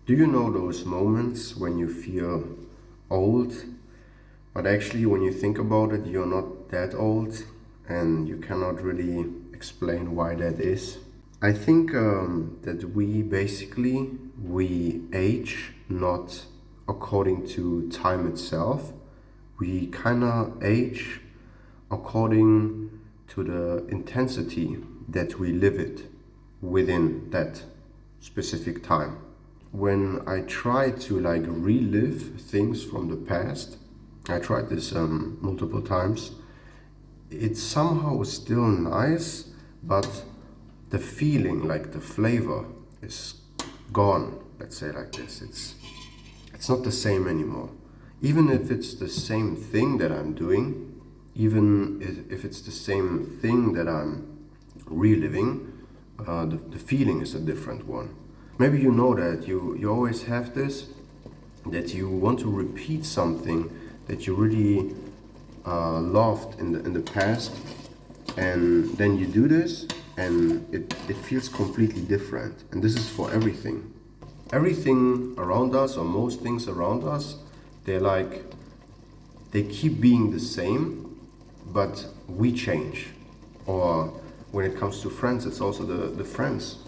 Do you know those moments when you feel old, but actually when you think about it, you're not that old and you cannot really explain why that is? I think that we age not according to time itself. We kind of age according to the intensity that we live it within that specific time. When I try to like relive things from the past, I tried this multiple times. It's somehow still nice, but the feeling, like the flavor, is gone. Let's say like this. It's not the same anymore. Even if it's the same thing that I'm doing, even if it's the same thing that I'm reliving, the feeling is a different one. Maybe you know that you always have this, that you want to repeat something that you really loved in the past, and then you do this and it feels completely different. And this is for everything. Everything around us, or most things around us, they keep being the same, but we change. Or when it comes to friends, it's also the friends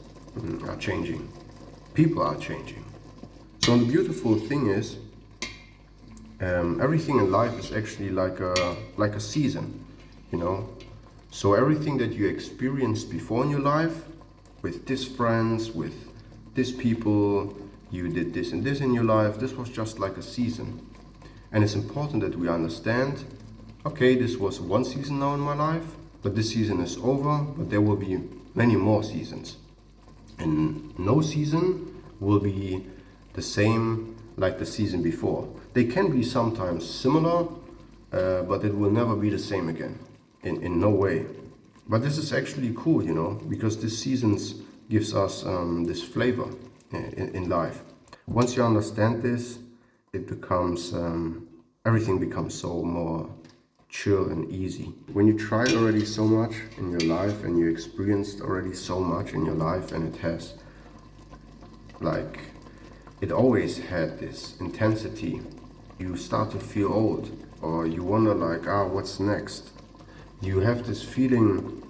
are changing. People are changing. So the beautiful thing is, everything in life is actually like a season, you know. So everything that you experienced before in your life, with these friends, with these people, you did this and this in your life, this was just like a season. And it's important that we understand, okay, this was one season now in my life, but this season is over, but there will be many more seasons. And no season will be the same like the season before. They can be sometimes similar, but it will never be the same again, in no way. But this is actually cool, you know, because this seasons gives us this flavor in life. Once you understand this, it becomes, everything becomes so more chill and easy. When you tried already so much in your life and you experienced already so much in your life, and it always had this intensity, you start to feel old, or you wonder like, what's next? You have this feeling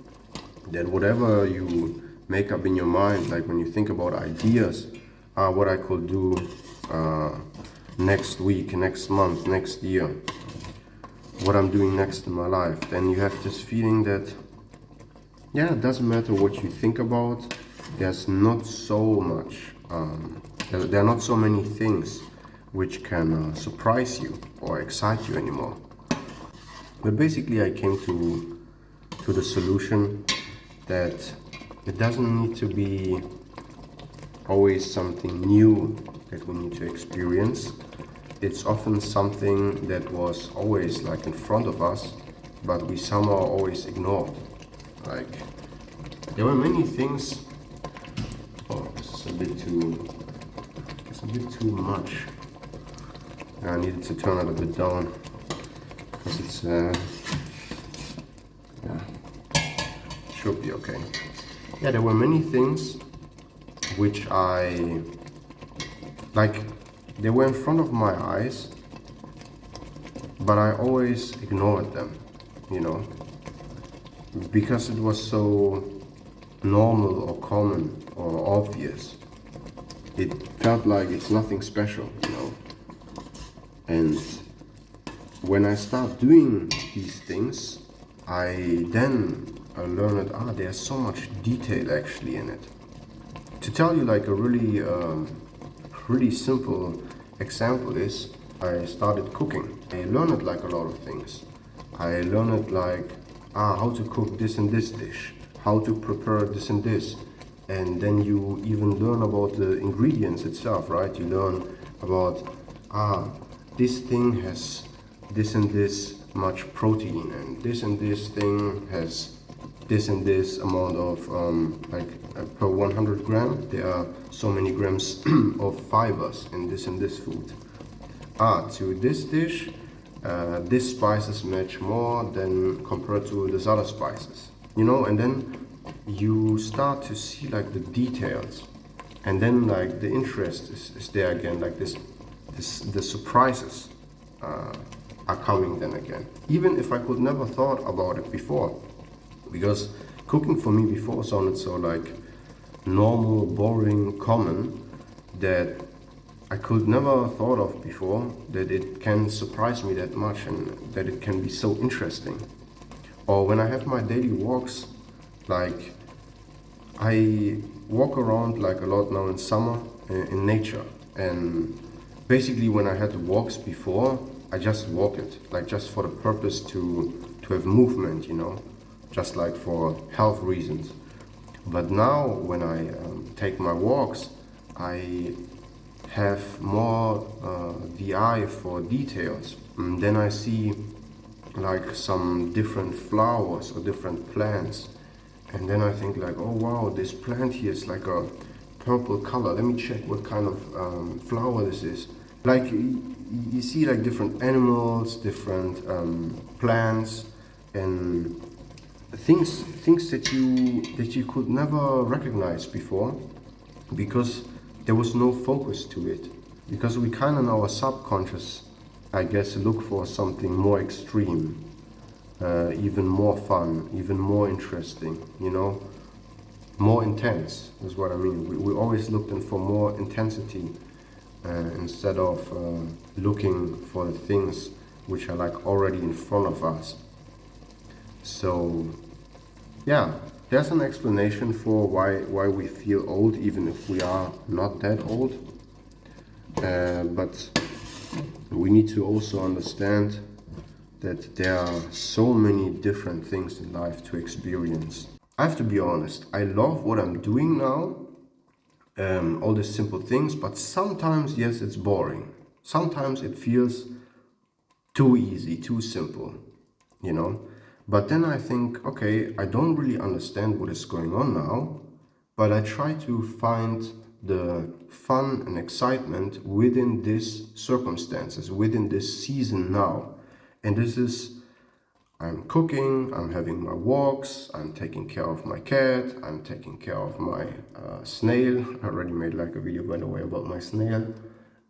that whatever you make up in your mind, like when you think about ideas, what I could do next week, next month, next year, what I'm doing next in my life, then you have this feeling that, yeah, it doesn't matter what you think about, there's not so much, there are not so many things which can surprise you or excite you anymore. But basically I came to the solution that it doesn't need to be always something new that we need to experience. It's often something that was always like in front of us, but we somehow always ignored. Like, there were many things. Oh, this is a bit too much. I needed to turn it a bit down because it's should be okay. Yeah, there were many things which they were in front of my eyes, but I always ignored them, you know, because it was so normal or common or obvious. It felt like it's nothing special, you know. And when I start doing these things, I learned that there's so much detail actually in it. To tell you like a really simple example is, I started cooking. I learned like a lot of things. I learned like how to cook this and this dish, how to prepare this and this, and then you even learn about the ingredients itself, right? You learn about this thing has this and this much protein, and this thing has this and this amount of per 100 gram there are so many grams of fibers in this and this food. To this dish, this spices match more than compared to these other spices, you know. And then you start to see like the details, And then like the interest is there again, like the surprises are coming then again. Even if I could never thought about it before, because cooking for me before sounded so like normal, boring, common, that I could never thought of before that it can surprise me that much and that it can be so interesting. Or when I have my daily walks, like I walk around like a lot now in summer in nature, and basically when I had walks before, I just walk it, like just for the purpose to have movement, you know, just like for health reasons. But now when I take my walks, I have more the eye for details. And then I see like some different flowers or different plants. And then I think like, oh wow, this plant here is like a purple color. Let me check what kind of flower this is. Like you see like different animals, different plants, and things that you could never recognize before, because there was no focus to it. Because we kind of in our subconscious, I guess, look for something more extreme, even more fun, even more interesting, you know, more intense is what I mean. We always looked in for more intensity instead of looking for the things which are like already in front of us. So yeah, there's an explanation for why we feel old even if we are not that old. But we need to also understand that there are so many different things in life to experience. I have to be honest, I love what I'm doing now, all these simple things, but sometimes, yes, it's boring. Sometimes it feels too easy, too simple, you know? But then I think, okay, I don't really understand what is going on now, but I try to find the fun and excitement within these circumstances, within this season now. And this is, I'm cooking, I'm having my walks, I'm taking care of my cat, I'm taking care of my snail. I already made like a video, by the way, about my snail.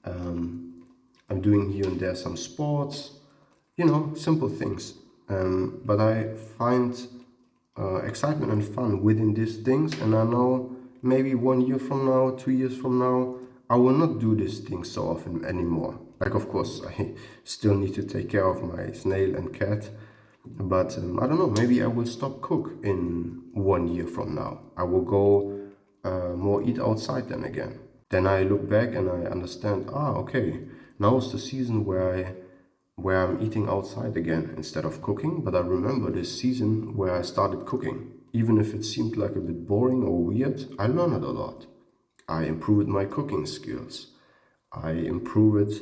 I'm doing here and there some sports, you know, simple things. But I find excitement and fun within these things, and I know maybe 1 year from now, 2 years from now, I will not do these things so often anymore. Like, of course, I still need to take care of my snail and cat, but I don't know, maybe I will stop cook in 1 year from now. I will go more eat outside then again. Then I look back and I understand, okay, now is the season where I'm eating outside again instead of cooking. But I remember this season where I started cooking. Even if it seemed like a bit boring or weird, I learned a lot. I improved my cooking skills. I improved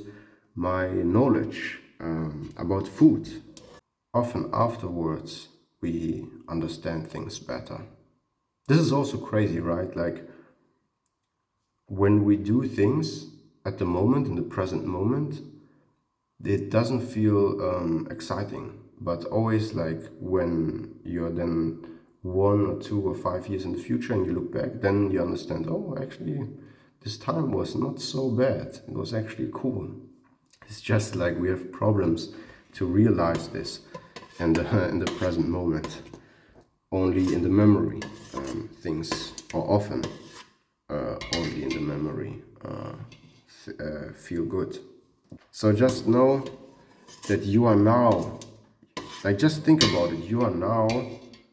my knowledge about food. Often afterwards, we understand things better. This is also crazy, right? Like when we do things at the moment, in the present moment, it doesn't feel exciting, but always like when you're then 1 or 2 or 5 years in the future and you look back, then you understand, oh, actually, this time was not so bad. It was actually cool. It's just like we have problems to realize this in the present moment. Only in the memory, things are often only in the memory feel good. So just know that you are now, like just think about it, you are now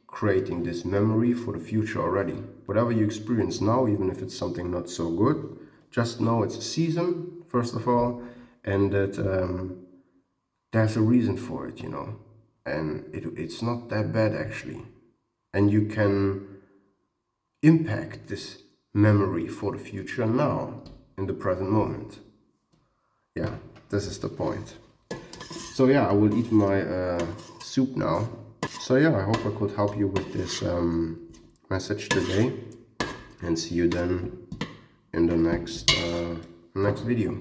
creating this memory for the future already. Whatever you experience now, even if it's something not so good, just know it's a season, first of all, and that there's a reason for it, you know, and it's not that bad actually. And you can impact this memory for the future now, in the present moment. Yeah, this is the point. So yeah, I will eat my soup now. So yeah, I hope I could help you with this message today, and see you then in the next video.